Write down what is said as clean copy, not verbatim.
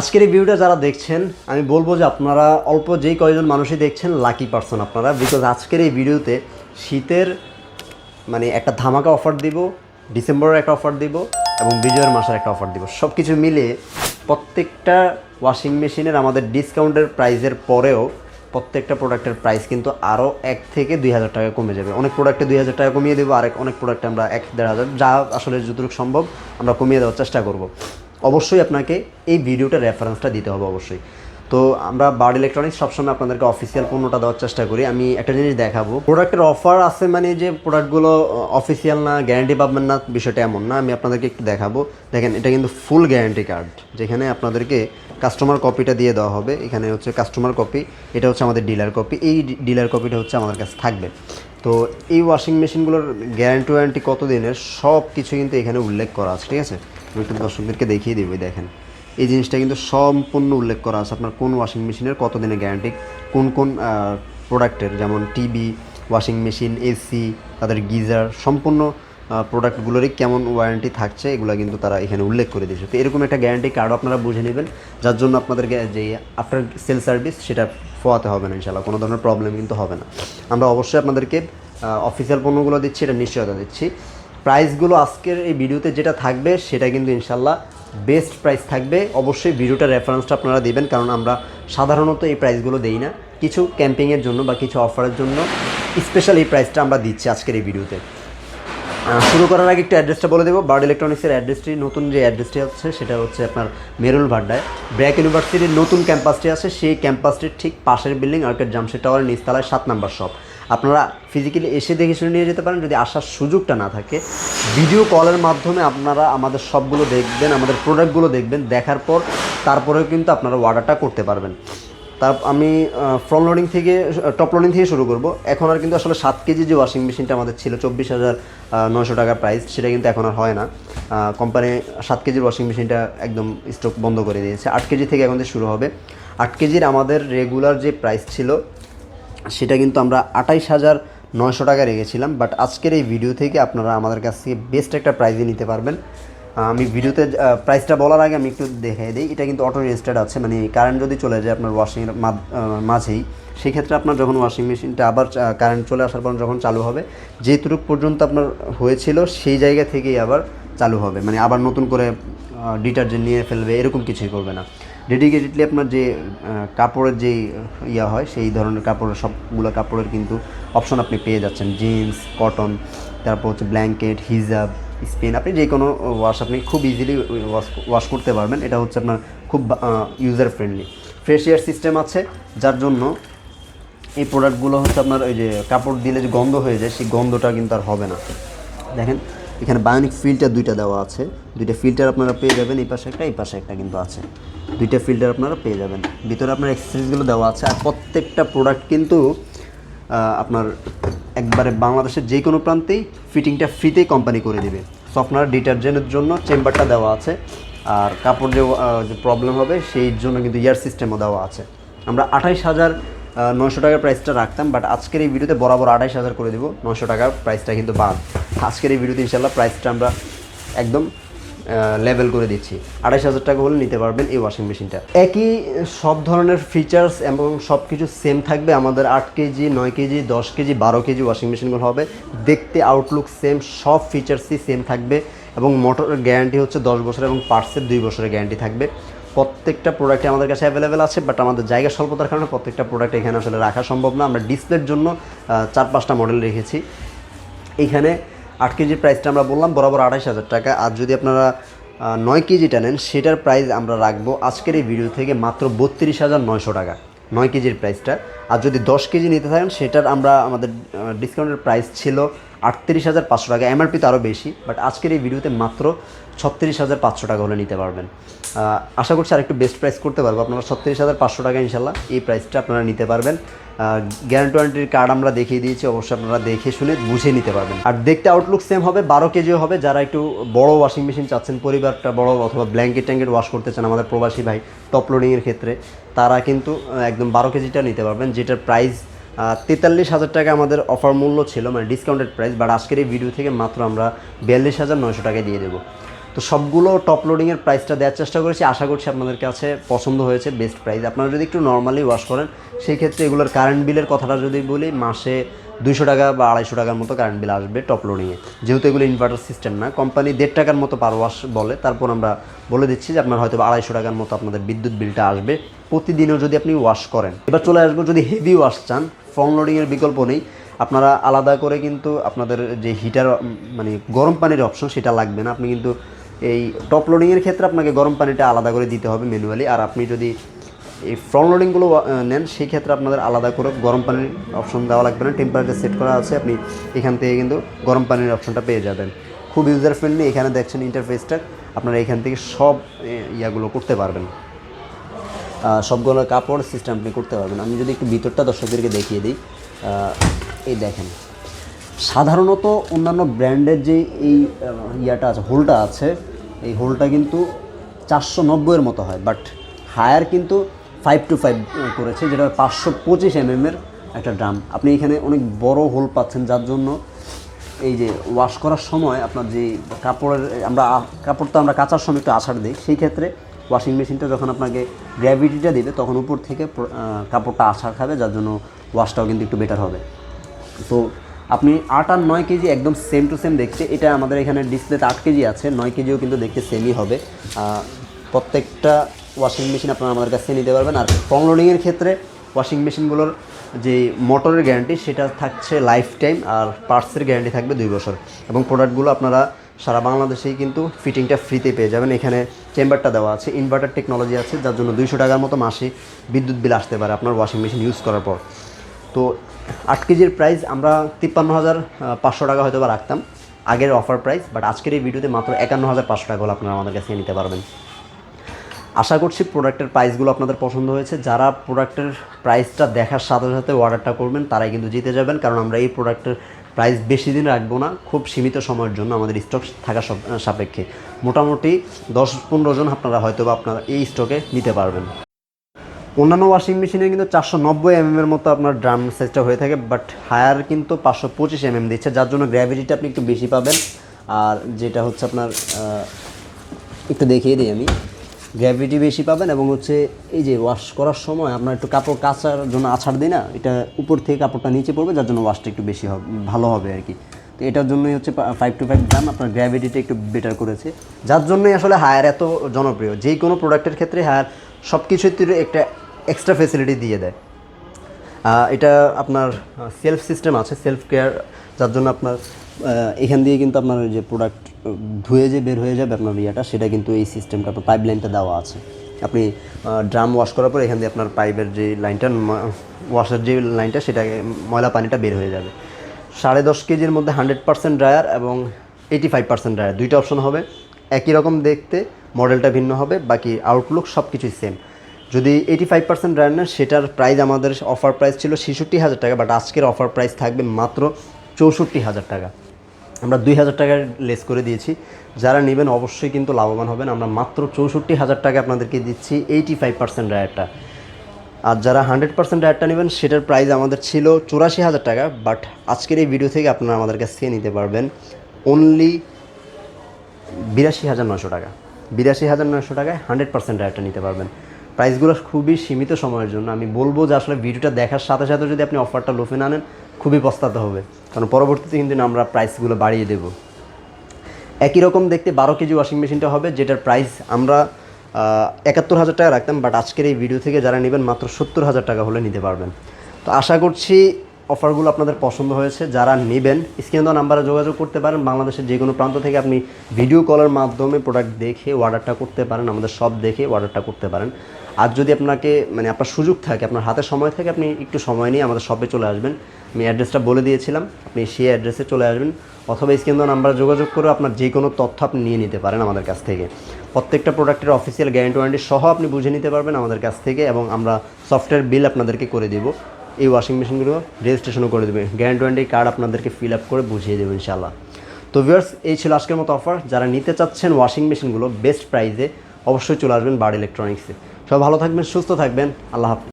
আজকের এই ভিডিওটা যারা দেখছেন আমি বলবো যে আপনারা অল্প যেই কয়েকজন মানুষই দেখছেন লাকি পারসন আপনারা, বিকজ আজকের এই ভিডিওতে শীতের মানে একটা ধামাকা অফার দিব, ডিসেম্বরের একটা অফার দিব এবং বিজয়ের মাসের একটা অফার দিব। সব কিছু মিলে প্রত্যেকটা ওয়াশিং মেশিনের আমাদের ডিসকাউন্টের প্রাইসের পরেও প্রত্যেকটা প্রোডাক্টের প্রাইস কিন্তু আরও 1 থেকে 2 হাজার টাকা কমে যাবে। অনেক প্রোডাক্টে 2 হাজার টাকা কমিয়ে দেবো, অনেক প্রোডাক্টে আমরা 1-1.5 হাজার, যা আসলে যতটুকু সম্ভব আমরা কমিয়ে দেওয়ার চেষ্টা করব। অবশ্যই আপনাকে এই ভিডিওটা রেফারেন্সটা দিতে হবে অবশ্যই। তো আমরা বার্ড ইলেকট্রনিক্স সবসময় আপনাদেরকে অফিসিয়াল পণ্যটা দেওয়ার চেষ্টা করি। আমি একটা জিনিস দেখাবো, প্রোডাক্টের অফার আছে মানে যে প্রোডাক্টগুলো অফিসিয়াল না, গ্যারান্টি পাবেন না, বিষয়টা এমন না। আমি আপনাদেরকে একটু দেখাবো। দেখেন, এটা কিন্তু ফুল গ্যারান্টি কার্ড, যেখানে আপনাদেরকে কাস্টমার কপিটা দিয়ে দেওয়া হবে। এখানে হচ্ছে কাস্টমার কপি, এটা হচ্ছে আমাদের ডিলার কপি। এই ডিলার কপিটা হচ্ছে আমাদের কাছে থাকবে। তো এই ওয়াশিং মেশিনগুলোর ওয়ারেন্টি কত দিনের সব কিছু কিন্তু এখানে উল্লেখ করা আছে, ঠিক আছে? আমি একটু দর্শকদেরকে দেখিয়ে দেবো। দেখেন, এই জিনিসটা কিন্তু সম্পূর্ণ উল্লেখ করা আছে আপনার কোন ওয়াশিং মেশিনের কত দিনের গ্যারান্টি, কোন কোন প্রোডাক্টের, যেমন টিভি, ওয়াশিং মেশিন, এসি, তাদের গিজার, সম্পূর্ণ প্রোডাক্টগুলোরই কেমন ওয়ারেন্টি থাকছে এগুলো কিন্তু তারা এখানে উল্লেখ করে দিয়েছে। তো এরকম একটা গ্যারান্টি কার্ডও আপনারা বুঝে নেবেন, যার জন্য আপনাদেরকে যে আফটার সেল সার্ভিস সেটা পোয়াতে হবে না, ইনশাআল্লাহ কোনো ধরনের প্রবলেম কিন্তু হবে না। আমরা অবশ্যই আপনাদেরকে অফিসিয়াল পণ্যগুলো দিচ্ছি, এটা নিশ্চয়তা দিচ্ছি। প্রাইসগুলো আজকের এই ভিডিওতে যেটা থাকবে সেটা কিন্তু ইনশাআল্লাহ বেস্ট প্রাইস থাকবে। অবশ্যই ভিডিওটার রেফারেন্সটা আপনারা দেবেন, কারণ আমরা সাধারণত এই প্রাইসগুলো দেই না। কিছু ক্যাম্পিংয়ের জন্য বা কিছু অফারের জন্য স্পেশাল এই প্রাইসটা আমরা দিচ্ছি আজকের এই ভিডিওতে। শুরু করার আগে একটু অ্যাড্রেসটা বলে দেবো। বার্ড ইলেকট্রনিক্সের অ্যাড্রেসটি, নতুন যে অ্যাড্রেসটি আছে সেটা হচ্ছে আপনার মেরুল ভাড্ডায় ব্র্যাক ইউনিভার্সিটির নতুন ক্যাম্পাসটি আছে, সেই ক্যাম্পাসটির ঠিক পাশের বিল্ডিং আর্কেড জামশেদ টাওয়ারের নিচতলায় 7 নম্বর শপ। আপনারা ফিজিক্যালি এসে দেখে শুনে নিয়ে যেতে পারেন। যদি আসার সুযোগটা না থাকে, ভিডিও কলের মাধ্যমে আপনারা আমাদের সবগুলো দেখবেন, আমাদের প্রোডাক্টগুলো দেখবেন, দেখার পর তারপরেও কিন্তু আপনারা অর্ডারটা করতে পারবেন। আমি ফ্রন্ট লোডিং থেকে টপ লোডিং থেকে শুরু করব। এখন আর কিন্তু আসলে 7 কেজি যে ওয়াশিং মেশিনটা আমাদের ছিল 24,900 টাকা প্রাইস, সেটা কিন্তু এখন আর হয় না। কোম্পানি 7 কেজির ওয়াশিং মেশিনটা একদম স্টক বন্ধ করে দিয়েছে। 8 কেজি থেকে এখন শুরু হবে। 8 কেজির আমাদের রেগুলার যে প্রাইস ছিল সেটা কিন্তু আমরা 28,900 টাকা রেখেছিলাম, বাট আজকের এই ভিডিও থেকে আপনারা আমাদের কাছ থেকে বেস্ট একটা প্রাইজে নিতে পারবেন। আমি ভিডিওতে প্রাইসটা বলার আগে আমি একটু দেখাই দিই। এটা কিন্তু অটো রেজিস্টার্ড আছে, মানে কারেন্ট যদি চলে যায় আপনার ওয়াশিংয়ের মাঝেই, সেই ক্ষেত্রে আপনার যখন ওয়াশিং মেশিনটা আবার কারেন্ট চলে আসার পর যখন চালু হবে, যেটুকু পর্যন্ত আপনার হয়েছিল সেই জায়গা থেকেই আবার চালু হবে, মানে আবার নতুন করে ডিটারজেন্ট নিয়ে ফেলবে এরকম কিছুই করবে না। ডেডিকেটেডলি আপনার যে কাপড়ের যেই হয় সেই ধরনের কাপড়ের সবগুলো কাপড়ের কিন্তু অপশন আপনি পেয়ে যাচ্ছেন। জিন্স, কটন, তারপর হচ্ছে ব্ল্যাঙ্কেট, হিজাব, স্পেন, আপনি যে কোনো ওয়াশ আপনি খুব ইজিলি ওয়াশ করতে পারবেন। এটা হচ্ছে আপনার খুব user friendly. Fresh air system আছে, যার জন্য এই প্রোডাক্টগুলো হচ্ছে আপনার ওই যে কাপড় দিলে যে গন্ধ হয়ে যায় সেই গন্ধটা কিন্তু আর হবে না। দেখেন, এখানে বায়োনিক ফিল্টার 2টা দেওয়া আছে। 2টা ফিল্টার আপনারা পেয়ে যাবেন, এই পাশে একটা, এই পাশে একটা কিন্তু আছে। 2টা ফিল্টার আপনারা পেয়ে যাবেন। ভিতরে আপনার অ্যাক্সেসরিজগুলো দেওয়া আছে। আর প্রত্যেকটা প্রোডাক্ট কিন্তু আপনার একবারে বাংলাদেশের যে কোনো প্রান্তেই ফিটিংটা ফ্রিতেই কোম্পানি করে দেবে। সফটওয়্যার ডিটারজেন্টের জন্য চেম্বারটা দেওয়া আছে, আর কাপড় যে প্রবলেম হবে সেই জন্য কিন্তু এয়ার সিস্টেমও দেওয়া আছে। আমরা 28,900 টাকার প্রাইসটা রাখতাম, বাট আজকের এই ভিডিওতে বরাবর 28,000 করে দেবো। 900 টাকার প্রাইসটা কিন্তু বাদ। আজকের এই ভিডিওতে ইনশাল্লাহ প্রাইসটা আমরা একদম লেভেল করে দিচ্ছি। 28,000 টাকা হলে নিতে পারবেন এই ওয়াশিং মেশিনটা। একই সব ধরনের ফিচার্স এবং সব কিছু সেম থাকবে। আমাদের 8 KG, 9 KG, 10 KG, 12 KG washing মেশিনগুলো হবে। দেখতে আউটলুক সেম, সব ফিচার্সই সেম থাকবে এবং মোটরের গ্যারান্টি হচ্ছে 10 বছর এবং পার্টসের 2 বছরের গ্যারান্টি থাকবে। প্রত্যেকটা প্রোডাক্টে আমাদের কাছে অ্যাভেলেবেল আছে, বাট আমাদের জায়গা স্বল্পতার কারণে প্রত্যেকটা প্রোডাক্ট এখানে আসলে রাখা সম্ভব না। আমরা ডিসপ্লের জন্য 4-5টা মডেল রেখেছি। এইখানে 8 কেজির প্রাইসটা আমরা বললাম বরাবর 28,000 টাকা। আর যদি আপনারা 9 কেজিটা নেন সেটার প্রাইস আমরা রাখবো আজকের এই ভিডিও থেকে মাত্র 32,900 টাকা 9 কেজির প্রাইসটা। আর যদি 10 কেজি নিতে থাকেন সেটার আমাদের ডিসকাউন্টের প্রাইস ছিল 38,500 টাকা। এমআরপি তো আরও বেশি, বাট আজকের এই ভিডিওতে মাত্র 36,500 টাকা হলে নিতে পারবেন। আশা করছি আরেকটু বেস্ট প্রাইস করতে পারবো। আপনারা 36,500 টাকা ইনশাল্লাহ এই প্রাইসটা আপনারা নিতে পারবেন। গ্যারান্টি কার্ড আমরা দেখিয়ে দিয়েছি, অবশ্যই আপনারা দেখে শুনে বুঝে নিতে পারবেন। আর দেখতে আউটলুক সেম হবে, 12 কেজিও হবে। যারা একটু বড় ওয়াশিং মেশিন চাচ্ছেন, পরিবারটা বড়, অথবা ব্ল্যাঙ্কেট ট্যাঙ্কেট ওয়াশ করতে চান আমাদের প্রবাসী ভাই টপ লোডিংয়ের ক্ষেত্রে, তারা কিন্তু একদম 12 কেজিটা নিতে পারবেন, যেটার প্রাইস 43,000 টাকা আমাদের অফার মূল্য ছিল, মানে ডিসকাউন্টেড প্রাইস। বাট আজকের এই ভিডিও থেকে মাত্র আমরা 42,900 টাকায় দিয়ে দেবো। তো সবগুলো টপ লোডিংয়ের প্রাইসটা দেওয়ার চেষ্টা করেছি, আশা করছি আপনাদের কাছে পছন্দ হয়েছে বেস্ট প্রাইস। আপনারা যদি একটু নর্মালি ওয়াশ করেন সেই ক্ষেত্রে এগুলোর কারেন্ট বিলের কথাটা যদি বলি, মাসে 200 টাকা বা 250 টাকার মতো কারেন্ট বিল আসবে টপ লোডিংয়ে। যেহেতু এগুলো ইনভার্টার সিস্টেম না, কোম্পানি 1.5 টাকার মতো পার ওয়াশ বলে, তারপর আমরা বলে দিচ্ছি যে আপনার হয়তো 250 টাকার মতো আপনাদের বিদ্যুৎ বিলটা আসবে প্রতিদিনও যদি আপনি ওয়াশ করেন। এবার চলে আসবো, যদি হেভি ওয়াশ চান, ফ্রন্ট লোডিংয়ের বিকল্প নেই, আপনারা আলাদা করে কিন্তু আপনাদের যে হিটার মানে গরম পানির অপশন সেটা লাগবে না। আপনি কিন্তু এই টপ লোডিংয়ের ক্ষেত্রে আপনাকে গরম পানিটা আলাদা করে দিতে হবে ম্যানুয়ালি। আর আপনি যদি এই ফ্রন্ট লোডিংগুলো নেন সেই ক্ষেত্রে আপনাদের আলাদা করে গরম পানির অপশন দেওয়া লাগবে না, টেম্পারেচার সেট করা আছে, আপনি এখান থেকে কিন্তু গরম পানির অপশনটা পেয়ে যাবেন। খুব ইউজার ফ্রেন্ডলি। এখানে দেখছেন ইন্টারফেসটা, আপনারা এখান থেকে সব ইয়াগুলো করতে পারবেন, সবগুলো কাপড় সিস্টেম আপনি করতে পারবেন। আমি যদি একটু ভিতরটা দর্শকদেরকে দেখিয়ে দিই, এই দেখেন, সাধারণত অন্যান্য ব্র্যান্ডের যে এই ইয়াটা আছে, হোলটা আছে, এই হোলটা কিন্তু 490-এর মতো হয়, বাট হায়ার কিন্তু 5-5 করেছে, যেটা 525 mm একটা ড্রাম। আপনি এখানে অনেক বড় হোল পাচ্ছেন, যার জন্য এই যে ওয়াশ করার সময় আপনার যে কাপড়ের কাপড়টা আমরা কাচার সময় একটু আছাড় দিই, সেই ক্ষেত্রে ওয়াশিং মেশিনটা যখন আপনাকে গ্র্যাভিটিটা দেবে তখন উপর থেকে কাপড়টা আছাড় খাবে, যার জন্য ওয়াশটাও কিন্তু একটু বেটার হবে। তো আপনি 8 আর 9 কেজি একদম সেম টু সেম দেখতে, এটা আমাদের এখানে ডিসপ্লেতে 8 কেজি আছে, 9 কেজিও কিন্তু দেখতে সেমই হবে। প্রত্যেকটা ওয়াশিং মেশিন আপনারা আমাদের কাছে নিতে পারবেন। আর ফ্রন্ট লোডিংয়ের ক্ষেত্রে ওয়াশিং মেশিনগুলোর যে মোটরের গ্যারান্টি সেটা থাকছে লাইফ টাইম, আর পার্টসের গ্যারান্টি থাকবে 2 বছর, এবং প্রোডাক্টগুলো আপনারা সারা বাংলাদেশেই কিন্তু ফিটিংটা ফ্রিতে পেয়ে যাবেন। এখানে চেম্বারটা দেওয়া আছে, ইনভার্টার টেকনোলজি আছে, যার জন্য 200 টাকার মতো মাসে বিদ্যুৎ বিল আসতে পারে আপনার ওয়াশিং মেশিন ইউজ করার পর। তো 8 কেজির প্রাইস আমরা 53,500 টাকা হয়তো বা রাখতাম আগের অফার প্রাইস, বাট আজকের এই ভিডিওতে মাত্র 51,500 টাকা হলে আপনারা আমাদের কাছে নিতে পারবেন। আশা করছি প্রোডাক্টের প্রাইসগুলো আপনাদের পছন্দ হয়েছে। যারা প্রোডাক্টের প্রাইসটা দেখার সাথে সাথে অর্ডারটা করবেন তারাই কিন্তু জিতে যাবেন, কারণ আমরা এই প্রোডাক্টের প্রাইস বেশি দিন রাখবো না, খুব সীমিত সময়ের জন্য আমাদের স্টক থাকা সাপেক্ষে মোটামুটি 10-15 জন আপনারা হয়তো বা আপনারা এই স্টকে নিতে পারবেন। অন্যান্য ওয়াশিং মেশিনে কিন্তু 490 mm মতো আপনার ড্রাম সাইজটা হয়ে থাকে, বাট হায়ার কিন্তু 525 mm দিচ্ছে, যার জন্য গ্র্যাভিটিটা আপনি একটু বেশি পাবেন। আর যেটা হচ্ছে আপনার একটু দেখিয়ে দিই আমি, গ্র্যাভিটি বেশি পাবেন, এবং হচ্ছে এই যে ওয়াশ করার সময় আপনার একটু কাপড় কাচার জন্য আছাড় দিই না, এটা উপর থেকে কাপড়টা নিচে পড়বে, যার জন্য ওয়াশটা একটু বেশি হবে, ভালো হবে আর কি। তো এটার জন্যই হচ্ছে 5-5 গ্রাম আপনার গ্র্যাভিটিটা একটু বেটার করেছে, যার জন্যই আসলে হায়ার এত জনপ্রিয়। যেই কোনো প্রোডাক্টের ক্ষেত্রে হায়ার সব কিছুতে একটা এক্সট্রা ফেসিলিটি দিয়ে দেয়। এটা আপনার সেলফ সিস্টেম আছে, সেলফ কেয়ার, যার জন্য আপনার এখান দিয়ে কিন্তু আপনার যে প্রোডাক্ট ধুয়ে যে বের হয়ে যাবে আপনার ইয়েটা, সেটা কিন্তু এই সিস্টেমটা আপনার পাইপ লাইনটা দেওয়া আছে। আপনি ড্রাম ওয়াশ করার পর এখান দিয়ে আপনার পাইপের যে লাইনটা, ওয়াশের যে লাইনটা, সেটাকে ময়লা পানিটা বের হয়ে যাবে। 10.5 কেজির মধ্যে 100% ড্রায়ার এবং 85% ড্রায়ার, দুইটা অপশন হবে। একই রকম দেখতে, মডেলটা ভিন্ন হবে, বাকি আউটলুক সব কিছুই সেম। যদি 85% ড্রায়ার নেন, সেটার প্রাইস আমাদের অফার প্রাইস ছিল 66,000 টাকা, বাট আজকের অফার প্রাইস থাকবে মাত্র 64,000 টাকা। আমরা 2,000 টাকার লেস করে দিয়েছি। যারা নেবেন অবশ্যই কিন্তু লাভবান হবেন। আমরা মাত্র 64,000 টাকা আপনাদেরকে দিচ্ছি 85% ড্রায়ারটা। আর যারা 100% ড্রায়ারটা নেবেন সেটার প্রাইস আমাদের ছিল 84,000 টাকা, বাট আজকের এই ভিডিও থেকে আপনারা আমাদের কাছ থেকে নিতে পারবেন অনলি 82,900 টাকা। 82,900 টাকায় 100% ড্রায়ারটা নিতে পারবেন। প্রাইসগুলো খুবই সীমিত সময়ের জন্য। আমি বলবো যে আসলে ভিডিওটা দেখার সাথে সাথে যদি আপনি অফারটা লোফে না নেন, খুবই পস্তাতে হবে, কারণ পরবর্তীতে কিন্তু আমরা প্রাইসগুলো বাড়িয়ে দেব। একই রকম দেখতে 12 কেজি ওয়াশিং মেশিনটা হবে, যেটার প্রাইস আমরা 71,000 টাকা রাখতাম, বাট আজকের এই ভিডিও থেকে যারা নেবেন মাত্র 70,000 টাকা হলে নিতে পারবেন। তো আশা করছি অফারগুলো আপনাদের পছন্দ হয়েছে। যারা নেবেন স্ক্রিনে দেওয়া নাম্বারে যোগাযোগ করতে পারেন। বাংলাদেশের যে কোনো প্রান্ত থেকে আপনি ভিডিও কলের মাধ্যমে প্রোডাক্ট দেখে অর্ডারটা করতে পারেন, আমাদের সব দেখে অর্ডারটা করতে পারেন। আর যদি আপনাকে আপনার সুযোগ থাকে, আপনার হাতে সময় থাকে, আপনি একটু সময় নিয়ে আমাদের শপে চলে আসবেন। আমি অ্যাড্রেসটা বলে দিয়েছিলাম, আপনি সেই অ্যাড্রেসে চলে আসবেন, অথবা স্ক্রিনে দেওয়া নাম্বারে যোগাযোগ করে আপনার যে কোনো তথ্য আপনি নিয়ে নিতে পারেন আমাদের কাছ থেকে। প্রত্যেকটা প্রোডাক্টের অফিসিয়াল গ্যারান্টি ওয়ারেন্টি সহ আপনি বুঝে নিতে পারবেন আমাদের কাছ থেকে, এবং আমরা সফটওয়্যার বিল আপনাদেরকে করে দেবো। এই ওয়াশিং মেশিনগুলো রেজিস্ট্রেশনও করে দেবে, গ্যারান্টি ওয়ারেন্টি কার্ড আপনাদেরকে ফিল আপ করে বুঝিয়ে দেবো ইনশাআল্লাহ। তো ভিউয়ার্স, এই ছিল আজকের মতো অফার। যারা নিতে চাচ্ছেন ওয়াশিং মেশিনগুলো বেস্ট প্রাইসে, অবশ্যই চলে আসবেন বার্ড ইলেকট্রনিক্সে। সব ভালো থাকবেন, সুস্থ থাকবেন, আল্লাহ হাফেজ।